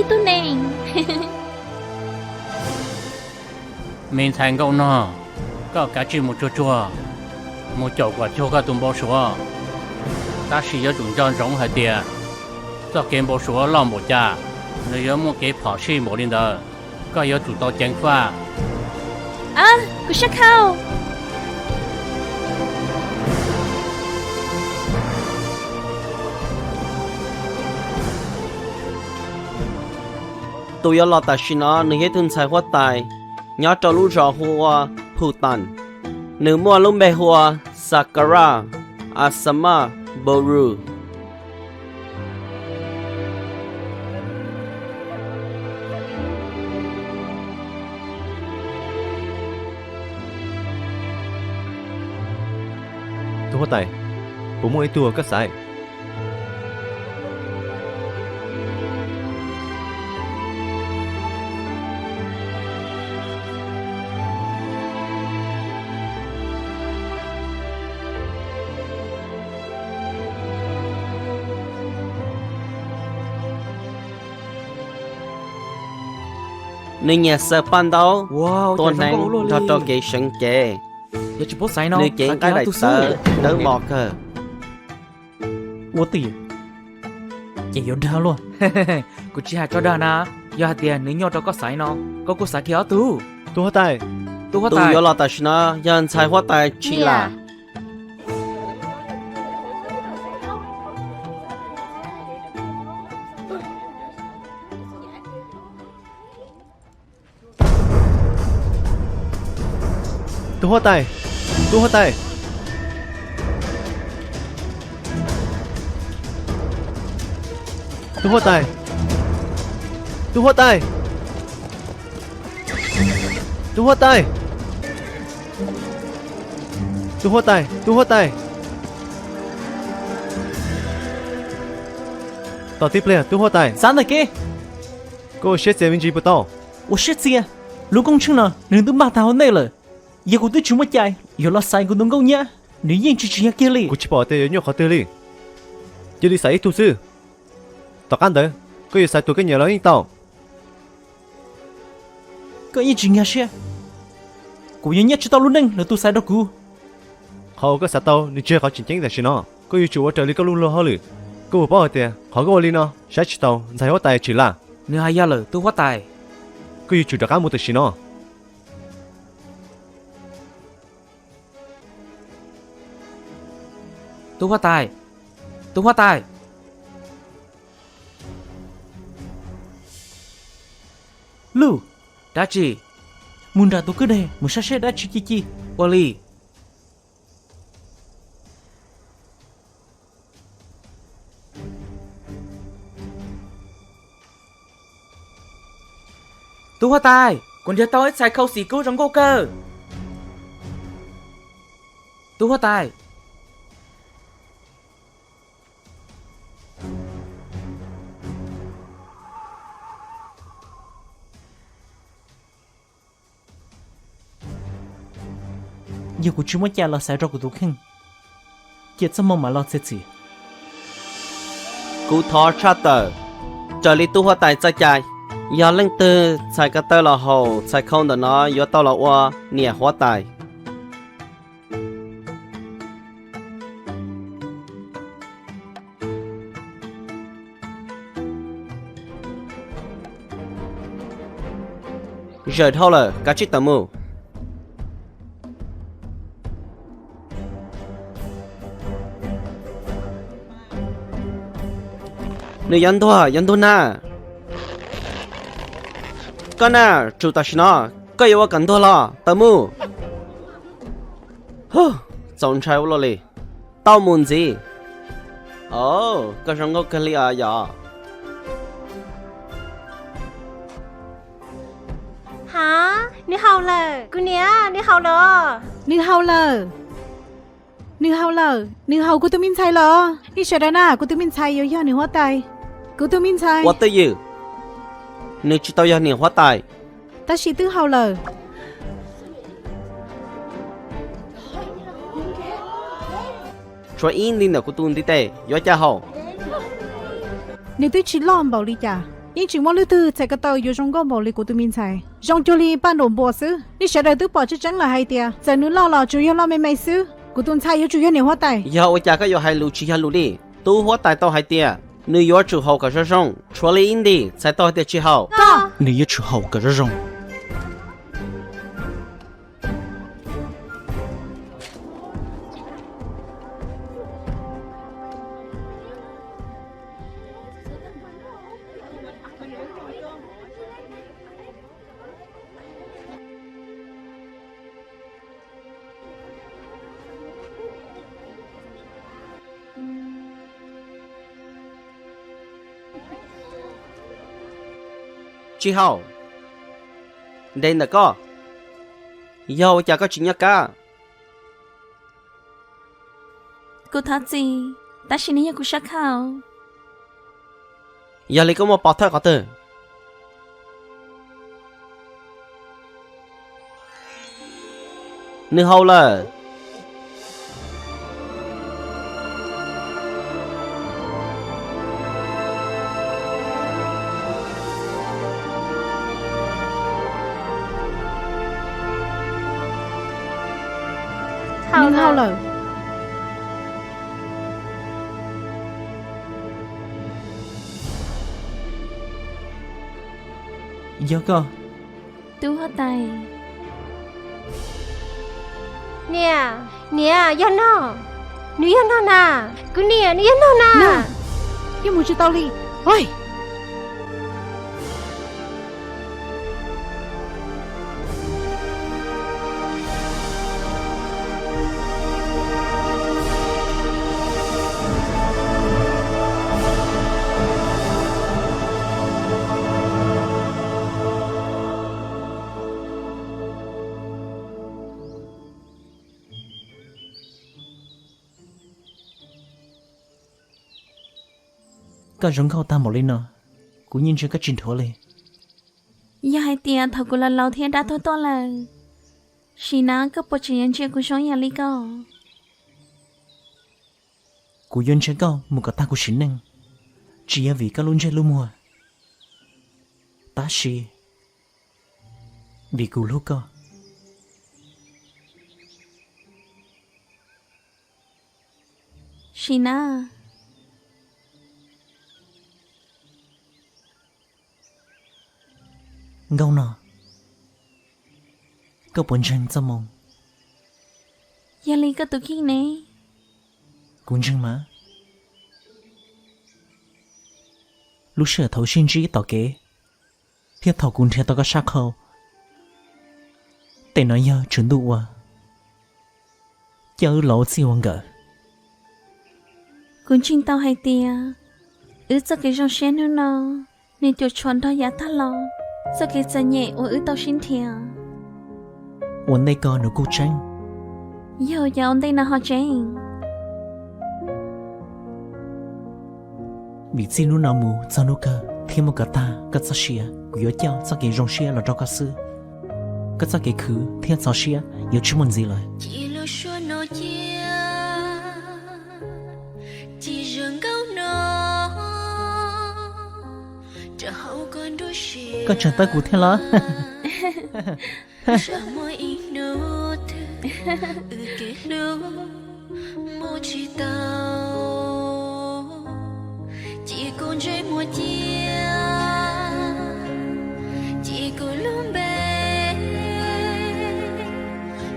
ít tu nè. mình thành công nó có cả chỉ một chua một chậu quả chua cả tùng bao số ta sử dụng chúng cho giống hay tiền cho kiếm bao số lòng một cha nếu có một cái phỏ xì một lên đó có yếu chủ tàu chén pha À, cô sắc khâu. tôi要老大是那你迄顿才发呆，伢找路绕花普丹，你莫拢白花 sakura asama boru。tôi tay bố mỗi tua các sai你nhà sợ pan đâu Wow, tôi chả năng giống gỗ cho luôn cho đi. cái sân kề Giờ chỉ bớt sai nó.你见cái đại sợ đỡ mọt cơ 我的，也有他luôn. Cô chỉ hạt cho đàn à, giờ hạt tiền nếu nhau cho có sai nó, có sai kéo tu, tôi tay tu hóa tôi tài.要老大是那人才发呆起啦。tôi tay tôi tay tôi tay tôi tay tôi tay tôi tay tôi tay到底不了tôi tay 啥的给？ cô sẽ xem mình chỉ不到我是这，如果成了，人都骂他好累了，也我对什么ใจ，有了sai của东沟nhá，你认知只要给力 cô。chỉ bỏ tiền nhóc họ tiền đi chỉ đi xài tu sư tao ăn đấy có gì xài tụi cái nhà lớn tao Có ý chỉ nghe xe. Cô nhớ nhất cho tao luôn nè, là tôi sai đâu cô. họ có sao tao你只好紧张的是呢có gì chủ ở这里có luôn lo hả lử cô bảo tiền họ có đi nó sẽ chỉ tao sai họ tài chỉ là Nếu hay là tôi hóa tài. có gì chủ đặc một cái nó Tôi hóa tài. Tôi hóa tài. Lu, đã chỉ. Muốn ra tôi cứ đây, muốn sát sẽ đã chỉ chi. Wally. Tôi hóa tài. Còn giờ tao hết xài khâu xì cứu trong cô cơ. Tôi hóa tài. Giờ của chúng mới cha là sai rồi của tôi không. Giờ sao mà lo chết gì? cú thọ cha tờ trở lý tu hoa tài cha chạy giờ lên từ sai cái tờ là hồ sai không được nó giờ tao là hoa nè hoa tài giờ thôi là cá chết tầm mù nữ dân thua na con à chủ ta nó có yêu cần thua lo tao mu hơ chọn trai lo li tao muốn gì ồ có rong có cái li à giờ hả nữ hầu lờ cô nia nữ hầu lờ Nữ hầu lờ Nữ hầu lờ Nữ hầu của tôi mình sai lờ Đi sợ đàn à của tôi mình sai yêu nữ hóa tài của tôi mình sai what the you nữ chỉ tao giờ nè hóa tài ta chỉ tư hầu lờ cho in đi nào của tôi đi tè giờ cha hậu nếu tôi chỉ lo bảo đi chả nhưng chỉ muốn lưu tư chạy cái tàu yêu trong con bộ lì của tụi mình xài trong cho li ban đồn bộ xứ đi sẽ đợi tụi bỏ chứ chẳng là hay tiệt giờ nữa lo chủ yếu lo mấy xứ của tụi xài yêu chủ yếu nhiều hoa tài giờ ôi cha cái giờ hai lũ chỉ hai lũ đi tu hóa tài tao hai tia nữ yếu chủ hậu cả rong cho lấy in đi sai tao tia chỉ hậu Có. Nữ yếu chủ hậu cả rong. chỉ hậu đây là có giờ ôi cha có chuyện nhá cả Cô thắt gì? Ta xin nhớ cô sắc khảo. giờ lấy có một bảo thơ có từ nữ hậu là nhưng hao lời Giờ cơ. Tu hoa tài. Nè, nè, yo no. Nữ yo no na. Cứ nè, nữ yo no na. nhưng muốn chỉ tao li ôi Cả rong khâu ta một lên nọ. Cũng nhìn chưa có trình thua lên. Giờ hai tiền thầu cô là lâu thiên đã thôi to là. Xí ná có bộ chuyện chuyện của sống nhà lý có. Cũng yên chưa có một cái ta của chính năng. Chỉ là vì các luôn chơi luôn mùa. Ta xí. Vì cụ lúc có. Xí ná. Ngâu nọ. Có bốn chân cho mong. Nhà lý có tụi kia nè. Cũng chân mà. Lúc sở thấu xin trí tỏ kế. Thiết thảo cũng theo tao có sắc khâu. Để nói giờ chuẩn đủ à. Chớ lỗ xì hoàng gỡ. Cũng chinh tao hai tiền. Cho cái rong xén nữa nọ. Nên tiểu chuẩn đó giá ta lo. Cho cái giờ nhẹ tao xin thiệt. Uốn đây có nó cô tranh. Giờ ổn đây là họ tranh. Vì xin nó nào mù cho nó cơ. Thêm một cái ta, cái sao xìa. Của yếu cháu, cho cái rong xìa là cho các sư. Cái sao cái khứ, thêm sao xìa. Yếu chứ muốn gì lời. Chỉ lo xua nó chia. Chỉ rừng gấu nó. Trở hậu con đôi xìa. Có chẳng ta của thế lá. Sợ môi in nô thư. Kể lưu. Mô chỉ tao. Chỉ còn rơi mùa chia. Chỉ còn luôn bé.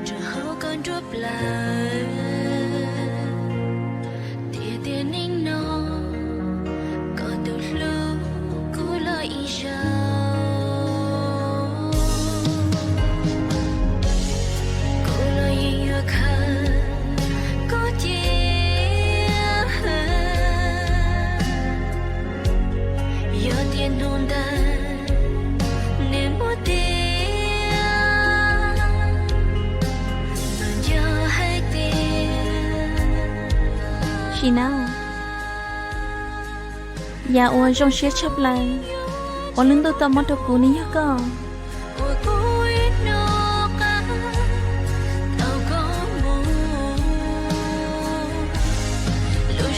Trở hậu con drop lại. Tia tia ninh nó. Có từ lúc cô lo ý sao. Cô lo ý ước hơn. Có chia hơn. Giờ tiền hôn ta. Nên một tia. Giờ hai tia. Xí ná. Dạ ôi rong xén chấp lại. Lưng tôi tao mất được cú ní nhá có. Ôi cô ít nó cả. Tao có mù. Lúc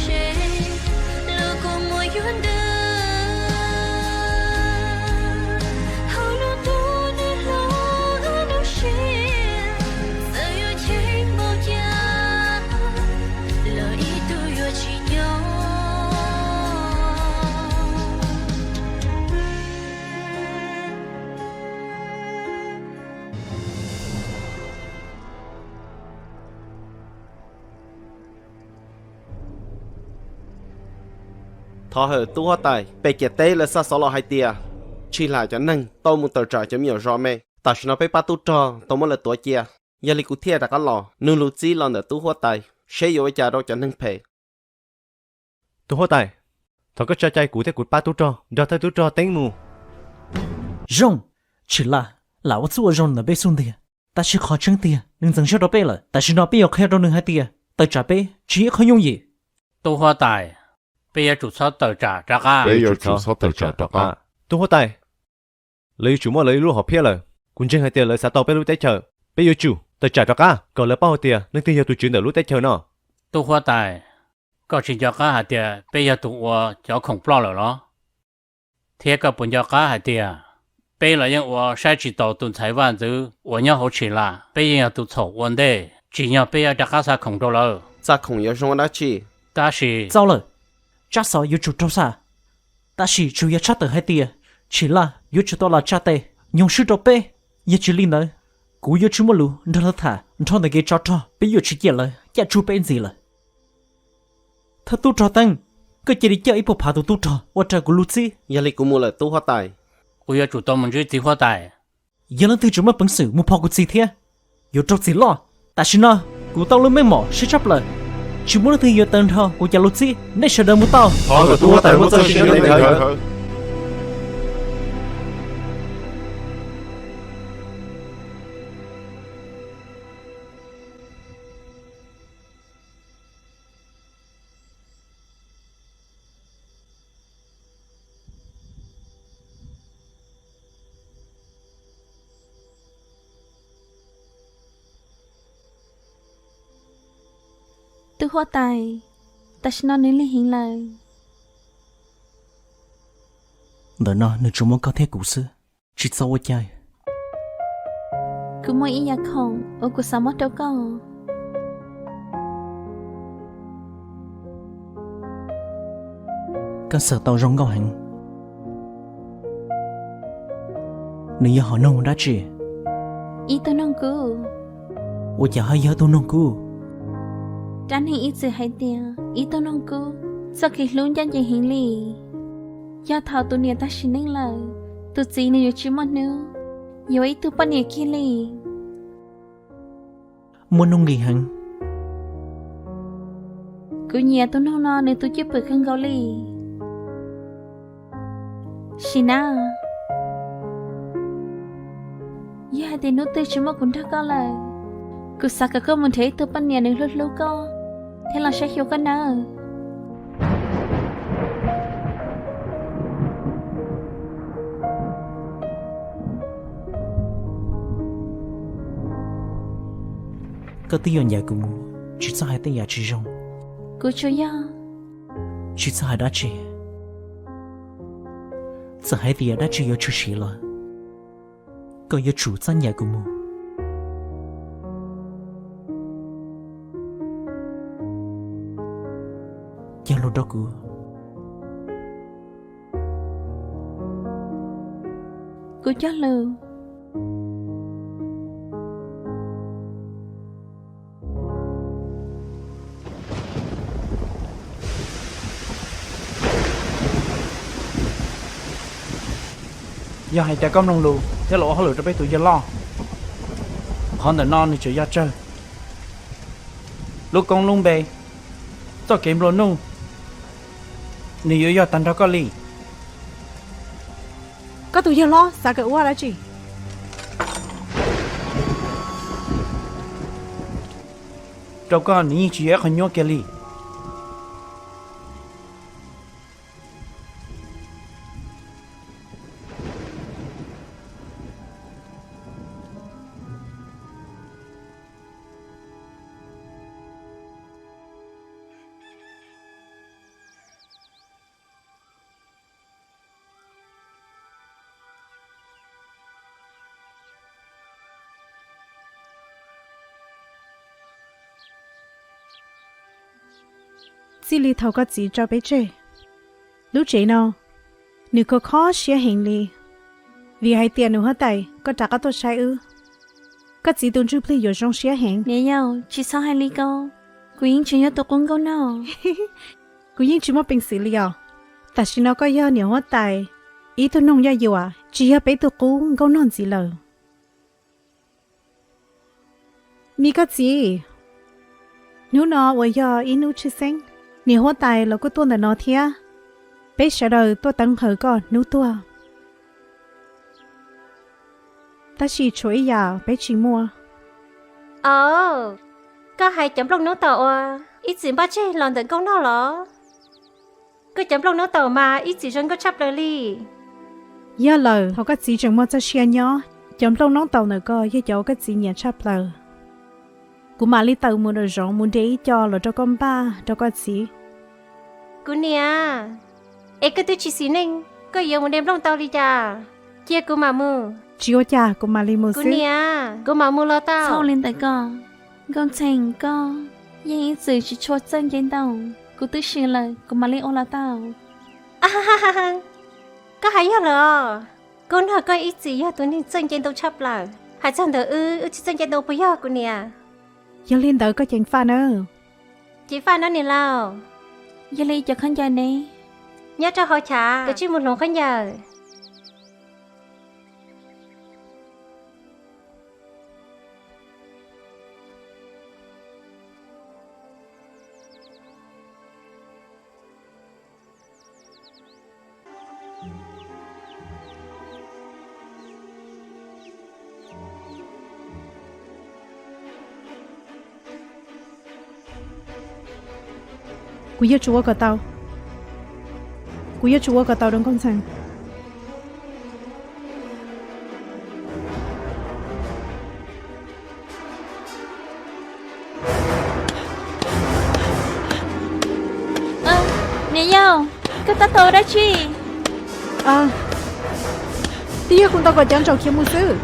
xế. Lúc cô mùi yuan đơn. thọ hở tu hoa tài bề kia tê là sa sọ lọ hai tia chỉ là cho nâng tao muốn tờ trả cho nhiều rõ mẹ ta chỉ nói bé ba tu trò tao muốn là tuổi chia giờ li cụ thiệt đã có lò nương lụt gì lò nợ tu hoa tài sẽ yêu cha đâu cho nâng phê tu hoa tài thọ có cho trai cụ thế cụ ba tu trò do thay tu trò tiếng mù rong chỉ là我做rong的被送的，但是好真的，能增少到倍了，但是那倍要开到能还的，到这倍只很容易。 tu hoa tài bây giờ chủ số tờ trả ra cả bây giờ chủ số tờ trả đó à tu hoa tài lấy chủ mua lấy lúa họ phía rồi cũng chẳng hay tiền lấy sao tàu bé lúa tết chờ bây giờ chủ tờ trả cho cả còn lấy bao tiền nên tiền giờ tụi chuyển được lúa tết chờ nó tu hoa tài có chỉ cho cả hạt tiền bây giờ tụi cho không lo rồi đó thế có bốn cho cả hạt tiền bây giờ những sai chỉ tàu tuần thái văn chứ nhau hỗ trợ là bây giờ tụi thầu vấn đề chỉ nhau bây giờ cả sao không đâu rồi ra không yêu xong đã chỉ 但是糟了，这少有主招啥？但是主要差的还低，起了有知道了差的，用手招背也只理呢。古有什么路，你了他，你朝那个招招，被有吃见了，也出本子了。他都招灯，个这里叫一步爬到都招，我这个路子， giờ li cụ mua là tu hoa tài 我要主动们去tu hoa tài 也能对什么本事，没跑过几天，有招子了，但是呢，古到了没毛，是差不了。 chỉ muốn thấy nhiều tầng thờ của nhà lục sĩ nên sợ đợi một tao họ là tua tại một giờ xin đến thở Tôi hoa tài, ta sẽ nói nên hiện lời. Đợi nó nếu chúng muốn có thể cụ sư, chỉ sau ở chơi. Cứ mỗi ý nhạc không, ở cuộc sống mất đâu có. Các sở tàu rong gạo hành. Nếu như họ nông đã chỉ. Ý tôi nông cứ. Ủa chả hay nhớ tôi nông cứ. Tránh hình ít sự hay tiền, ý tôi nông cứ. Sau khi luôn chân chạy hình lì. Do thảo tụi nè ta xin nâng lời. Tụi gì nè chứ mất nữa. Dù ý tụi bắt nè kia lì. Muốn nông gì hành. Cứ nhẹ tôi nông nó nên tôi chưa bởi khăn gạo lì. Xin à. Dù hai tiền nút tôi chứ mất cũng đã có lời. Cứ xa cả cơ mình thấy tôi bắt nè nên lúc lúc có. Thế là sẽ hiểu cái nào. Có tí dọn nhà của mù, chỉ sao hai tay nhà chỉ rong. Cứ cho ya. Chỉ sao hai đã chỉ. Sao hai tay đã chỉ có chú sĩ là. Có có chủ dân nhà của mù. Giờ lúc đó của. Cứ cho lưu. Do hai cha con nông lù, thế lộ họ lựa cho bé tụi gia lo. Họ đã non thì chỉ gia chơi. Lúc con lung bề, cho kiếm lô nung. Nếu do tàn đó có lì. Có tụi giờ lo, sao cái ua đã chỉ. Đâu có ní chỉ ác hơn nhau kia lì. Chỉ li thầu có gì cho bé chơi. Lúc chế nào, nếu có khó xia hình li. Vì hai tiền nữa hết tay, có trả các tôi sai ư. Có gì tuần trước pli ở trong xia hình. Nè nhau, chỉ sao hai ly câu. Cô yên chỉ nhớ tôi cũng câu nào. Cô yên chỉ mất bình xử li à. ta xin nó có do nhiều hóa tài ý tôi nông do nhiều à chỉ bé tôi cú câu non gì lờ mi cái gì nếu nó ở do ý nấu chứ sinh nhiều hóa tài là có tuôn là nó thia bé sợ đời tôi tăng hở con nếu tôi ta chỉ chuối già bé chỉ mua có hai chấm lông nấu tàu à ít gì ba chơi làm tận công nó lỏ cứ chấm lông nấu tàu mà ít gì dân có chấp lời đi giờ lời họ có chỉ chẳng mua cho xe nhỏ chấm lông nấu tàu nữa coi với cháu cái gì nhà chấp lời của mà lý tàu muốn được rộng muốn để cho là cho con ba cho con gì cô nè em cứ tôi chỉ xin anh có yêu một đêm lông tàu đi cha chia cô mà mua chiếu cha của mà lý mua cô xứ nè cô mà mua lo tao sau lên tại con thành con nhưng ít sự chỉ cho chân trên tàu cô tự xin lời cô mà lên ô là tao có hay hả cô nói có ít gì á tôi nên chân trên tàu chấp là hãy chân đỡ chân trên tàu bây giờ cô nè giờ lên đỡ có chuyện pha nữa chị pha nó nè lao giờ lên cho khán giả này nhớ cho họ trả cái chuyện một lòng khán giả cú yêu chúa của tao đừng con sang nè nhau cái ta tôi đã chi tia con tao có chẳng trâu kia mua sư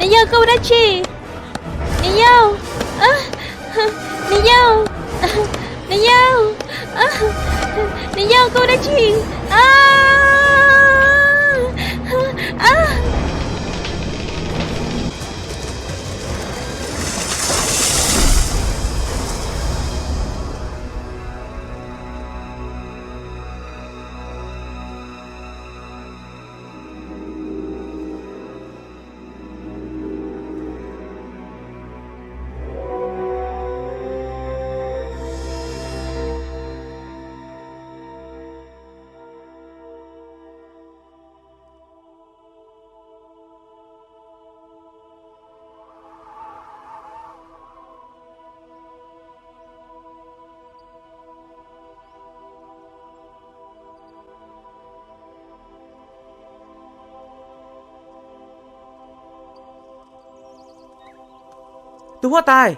nè nhau câu đã chi nè nhau câu đã chi tôi hóa tài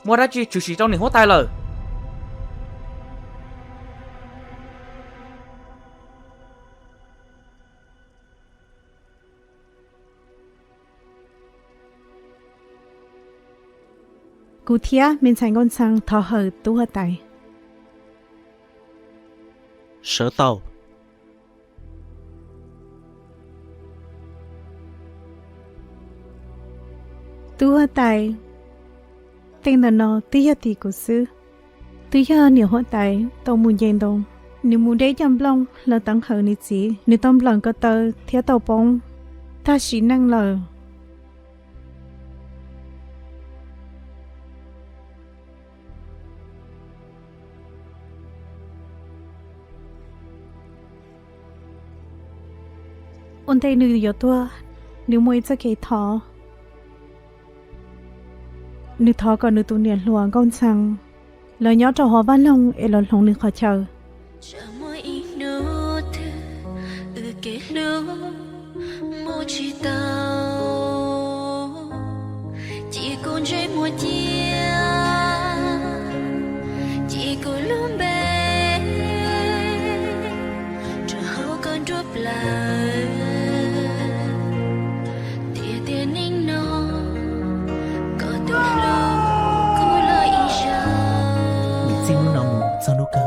mua ra chi chủ sĩ trong này hóa tài lời cú thia mình thành con sang thọ hở tú hở tài sợ tàu tú hở tài tên là nó tia thì của sư tia nhiều hở tài tàu muốn dành đông nếu muốn để chăm long là tăng hở ní gì nếu tâm lòng có tờ theo tàu bông ta chỉ năng lờ ôn tay nữ yếu tua nếu mới cho cái thọ nữ thọ còn nữ tu niệm luồng con sang lời nhớ cho họ văn lòng e lần lòng nữ khó chờ chỉ còn chơi một chia chỉ có lúc bé chờ hậu con drop lại tia ninh nó có từ lâu cô lời ý ra mình xin muốn nằm cho nó cơ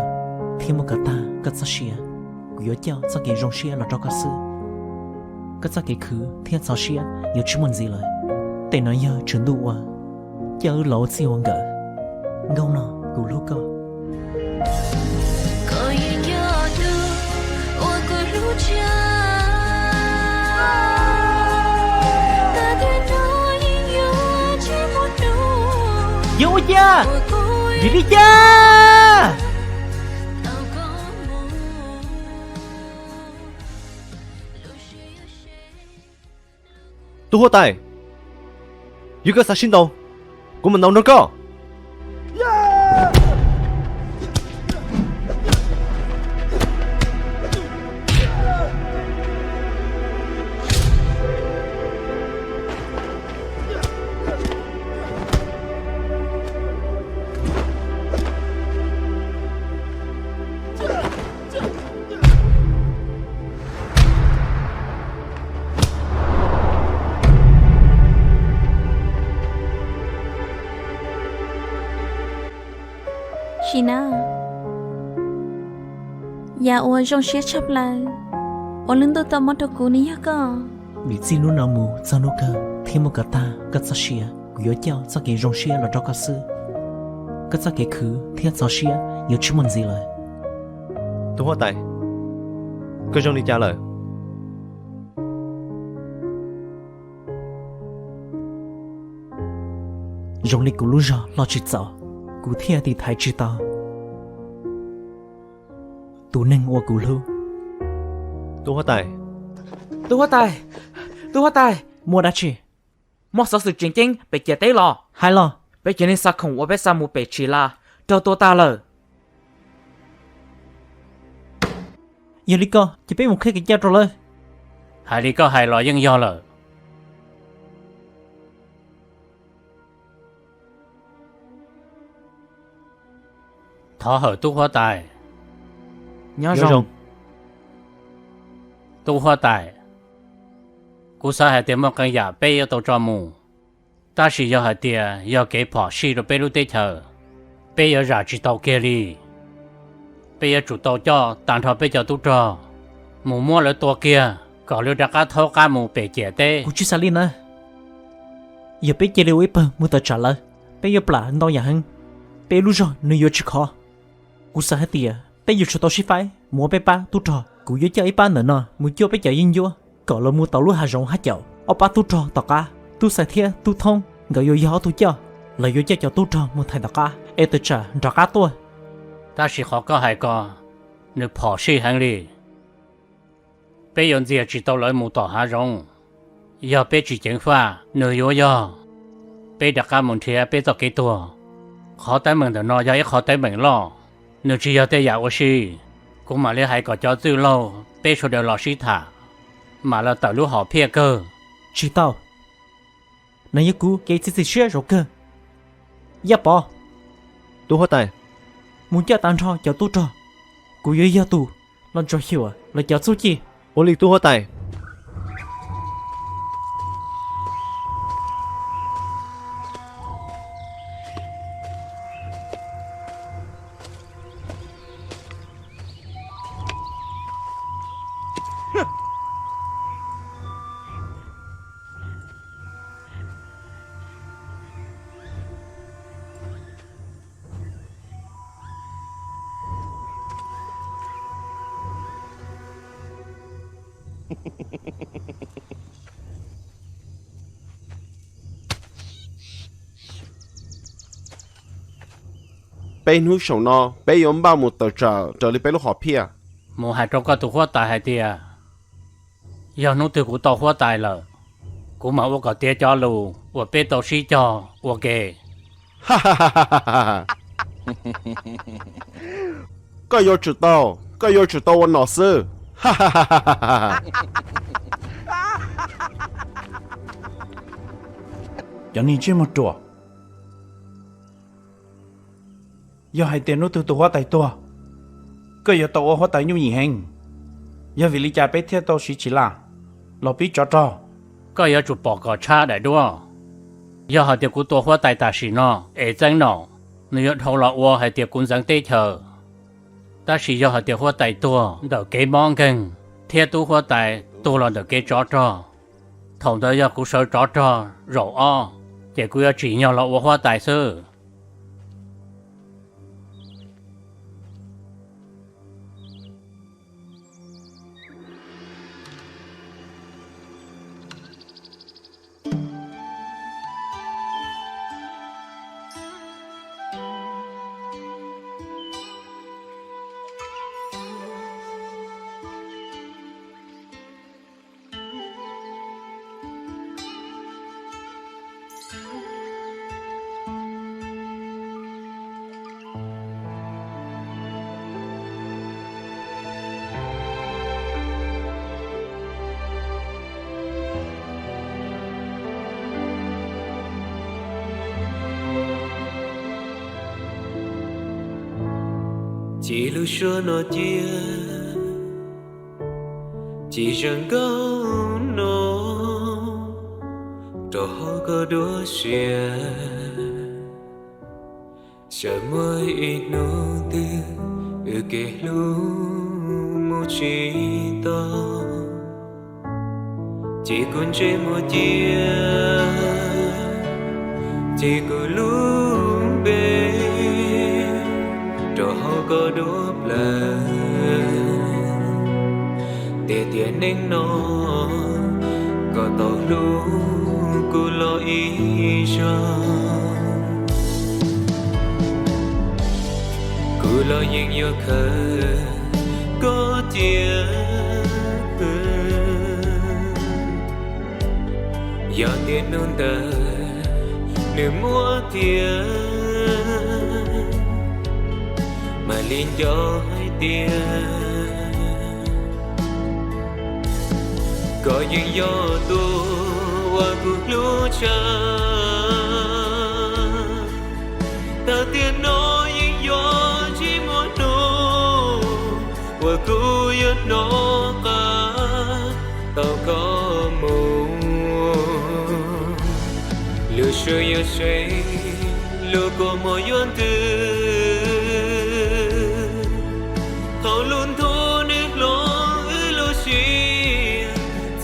thêm một cái ta cái sao xia của cháu sao cái rong xia là cho cái sư cái sao cái khứ thiên sao xia nhiều chú muốn gì lời tên nói giờ chuẩn đủ à chờ lộ siêu ông gỡ ngâu nó cú lúc cơ có yêu nhau tu ôi cô lúc cha ta tuyệt đối yêu chỉ một nụ yêu cha ôi cô gì đi cha tao có muốn tu hoa tài yêu cái sao xin đâu của mình đâu nữa cơ chị na ya ôi trong xe chấp lại ôi lưng tôi tao mất được cú ní cơ bị gì nó nào mù sao nó cơ thêm một cái ta cái sao xia của cháu sao cái rong xia là cho cái sư cái sao cái khứ thêm sao xia nhiều chú mình gì rồi tu hoa tài cái trong đi trả lời rong đi cú lú giờ lo chỉ sợ cú thêm thì thái chỉ tao tu nên ô cú lú tu hoa tài tu hoa tài mua đã chỉ một số sự chính chính bị chết tế lò hai lo bị chết nên sao không ở bên sao một bị chỉ là cho tôi ta lời giờ đi co chỉ biết một khi cái cha rồi lên hai đi có hai lo dân do lợ thọ hở tu hoa tài nhớ Nhớ rằng rồng. tu hoa tài cú sa hai tiền một cái giả bê yêu tàu cho mù ta chỉ do hai tiền do cái bỏ xì rồi bê lưu tê chờ bê yêu giả chỉ tàu kia đi bê yêu chủ tàu cho tàn thọ bê cho tu trò mù mua lấy tua kia có lưu đặc cá thâu cá mù bể chè tê cú chỉ sao lên nữa giờ biết chơi lưu ít bơ mua tờ trả lời bây giờ bả đâu nhà hơn bây lúc rồi nơi vô chỉ khó cú sao hết tiền bây giờ cho tao xí phải mua bé ba tu trò cú vô chơi ba nữa nè mua cho bé chơi yên vô cỡ là mua tàu lúa hà rồng hát chậu ở ba tu trò tao cá tu sai thiê tu thông gửi vô gió tu cho là vô chơi cho tu trò mua thay tao cá e tờ trả cá tôi ta chỉ khó có hai個，你跑死行哩。俾人只知道來冇大下用，要俾住政法，你要要，俾大家問題俾咗幾多？考低問就攞有一考低問咯，你只要得有個事，咁嘛你係個咗最lâu，俾出條老師他，mà là tàu lúa họ phía cơ. chỉ tao này cú cái gì xưa rồi cơ ya bỏ tu hoa tài muốn cho tan cho cho tu cho cú yêu ya tu lần cho hiểu à là cho su chi ô lì tu hoa tài bên hú sầu no bên yếm bao một tờ trở đi bên lúc họ pia Một hai trong các tụ hoa tài hay tia. Giờ nó từ của tàu hoa tài là, của mà có tia cho lù, của bê tàu xí cho, của kề. có yêu chủ tàu nó sư cho nên chưa một chùa giờ hai tiền nó từ tụ hoa tài tua cái giờ tàu hoa tài như gì hình giờ vì lý cha bé theo tàu chỉ là lo biết cho Có giờ chụp bỏ cỏ cha đại đua. Giờ hai tiệp của tàu hoa tài ta xí nó, ế danh nó. Nếu thâu lọ hoa hai tiệp cũng dáng tê chờ. Ta xí giờ hai tiệp hoa tài tua, đỡ kế mong kênh. Theo tụ hoa tài, tụ là đỡ kế cho. Thông tới giờ cũng sợ cho, rổ o. chỉ cứ chỉ nhau lọ hoa tài sơ chỉ lưu xưa nó chia chỉ rằng câu nó rồi họ có đua xìa chờ mới ít nô tư kể lu một chỉ to chỉ còn chơi một chia chỉ có lu bê rồi họ có đốp là để tiền nên nó có tàu lu cô lo ý cho cô lo những yêu khờ có chia giờ tiền nôn tờ nếu mua tiền mà liên cho hai tia có những gió tu qua cuộc lúa cha ta tiền nói những gió chỉ muốn nô qua cuộc giấc nó cả tao có mù lửa sưởi yêu say lửa của mỗi yuan tư thâu luôn thô nước lo ư lo xì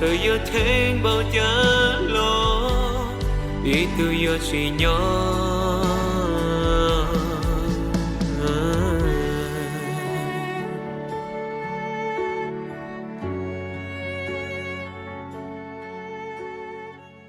giờ yêu thêm bao giá lo ý tư yêu chỉ nhỏ